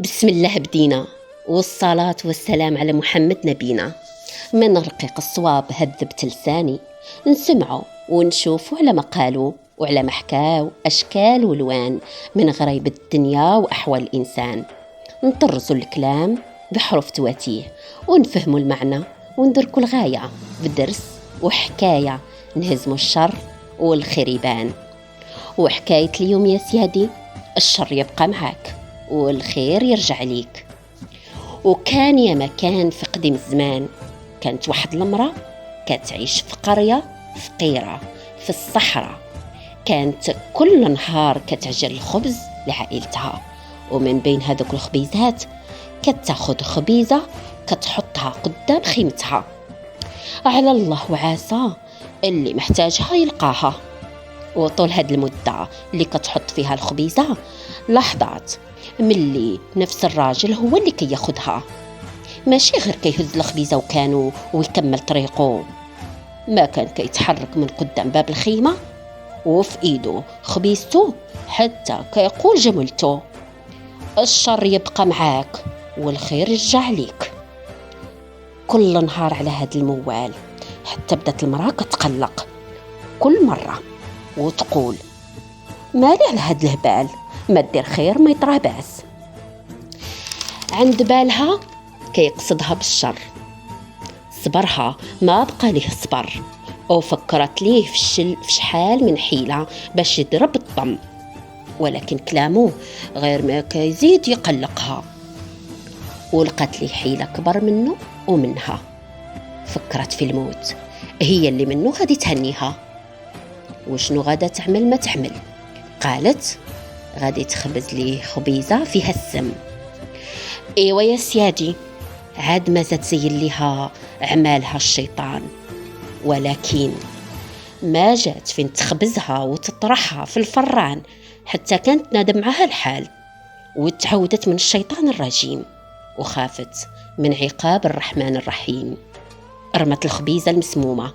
بسم الله بدينا، والصلاة والسلام على محمد نبينا. من رقيق الصواب هذبت لساني، نسمعوا ونشوفوا على ما قالوا وعلى ما حكاو أشكال والوان من غريب الدنيا وأحوال الإنسان. نطرزوا الكلام بحروف تواتيه ونفهموا المعنى وندركوا الغاية بدرس وحكاية، نهزموا الشر والخير يبان. وحكاية اليوم يا سيادي، الشر يبقى معاك والخير يرجع ليك. وكان يا مكان في قديم الزمان، كانت واحد المرأة كتعيش في قرية فقيرة في الصحراء. كانت كل نهار كتعجن الخبز لعائلتها، ومن بين هذوك الخبيزات كتاخد خبيزة كتحطها قدام خيمتها، على الله وعسى اللي محتاجها يلقاها. وطول هاد المدة اللي كتحط فيها الخبيزة لحظات ملي نفس الراجل هو اللي كياخدها، ماشي غير كيهز الخبيزة وكانوا ويكمل طريقه، ما كان كيتحرك من قدام باب الخيمة وفي ايده خبيزته حتى كيقول جملته: الشر يبقى معاك والخير يرجع ليك. كل نهار على هاد الموال، حتى بدات المرأة كتقلق كل مرة وتقول: مالي على هاد الهبال، ما دير خير ما يطرى باس. عند بالها كيقصدها بالشر، صبرها ما بقى ليه صبر، وفكرت ليه في شحال من حيلة باش يضرب الطم، ولكن كلامه غير ما كيزيد يقلقها. ولقات ليه حيلة كبر منه ومنها، فكرت في الموت، هي اللي منه غادي تهنيها. وشنو غادا تعمل ما تعمل؟ قالت غادي تخبز ليه خبيزة فيها السم. ايوا يا سيادي، عاد ما زاد زين ليها اعمالها الشيطان، ولكن ما جات فين تخبزها وتطرحها في الفران حتى كانت نادم معها الحال، وتعودت من الشيطان الرجيم وخافت من عقاب الرحمن الرحيم. رمت الخبيزة المسمومة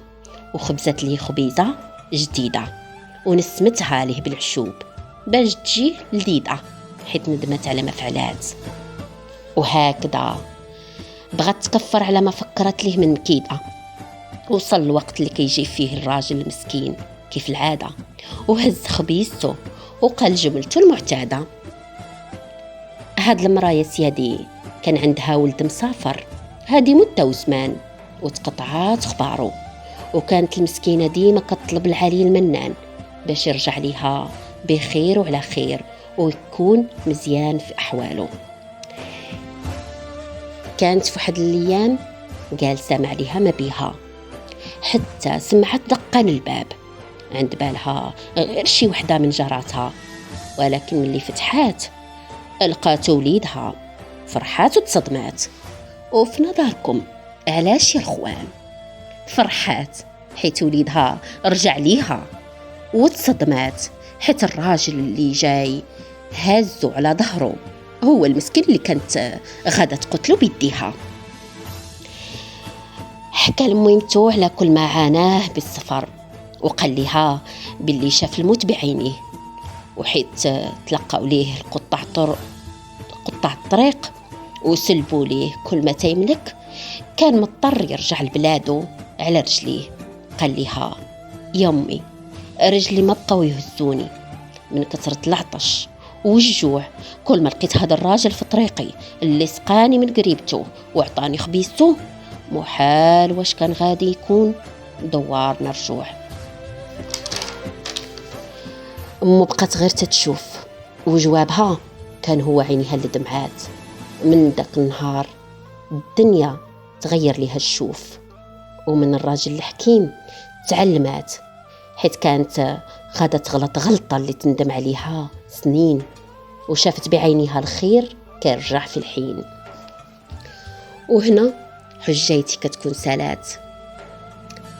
وخبزت ليه خبيزة جديدة ونسمتها ليه بالعشوب باش تجي لذيذة، حيت ندمت على ما فعلات. وهكذا بغت تكفر على ما فكرت ليه من مكيدة. وصل الوقت اللي كيجي فيه الراجل المسكين كيف العادة، وهز خبيزته وقال جملته المعتادة. هاد المرأة يا سيادي كان عندها ولد مسافر هادي مدة وزمان، وتقطعات اخباره، وكانت المسكينة ديما كتطلب العلي المنان باش يرجع ليها بخير وعلى خير ويكون مزيان في أحواله. كانت في واحد الأيام جالسة مع عليها ما بيها، حتى سمعت دقان الباب. عند بالها غير شي وحدة من جاراتها، ولكن ملي فتحات لقات وليدها، فرحات وتصدمات. وفي نظركم علاش يا الخوان؟ فرحات حيت وليدها رجع ليها، وتصدمات حيت الراجل اللي جاي هازو على ظهره هو المسكين اللي كانت غادا تقتلو بيديها. حكى لميمتو على كل ما عاناه بالسفر، وقال لها باللي شاف الموت بعينيه، وحيت تلقاو ليه قطاع الطريق وسلبوا ليه كل ما تيملك، كان مضطر يرجع لبلادو على رجليه. قال لها: يا امي، رجلي ما بقاو يهزوني من كثرة العطش والجوع، كل ما لقيت هذا الراجل في طريقي اللي سقاني من قريبته وعطاني خبيزته، محال واش كان غادي يكون دوارنا رجوع. امو بقات غير تتشوف، وجوابها كان هو عينيها اللي دمعات. من داك النهار الدنيا تغير ليها الشوف، ومن الراجل الحكيم تعلمات، حيت كانت غادا تغلط غلطة اللي تندم عليها سنين، وشافت بعينيها الخير كيرجع في الحين. وهنا حجيتي كتكون سالات،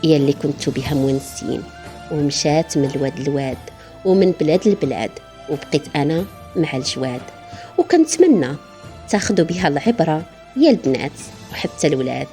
هي اللي كنتو بها مونسين، ومشات من الواد لواد ومن بلاد لبلاد، وبقيت أنا مع الجواد. وكنتمنى تاخدوا بها العبرة يا البنات وحتى الولاد.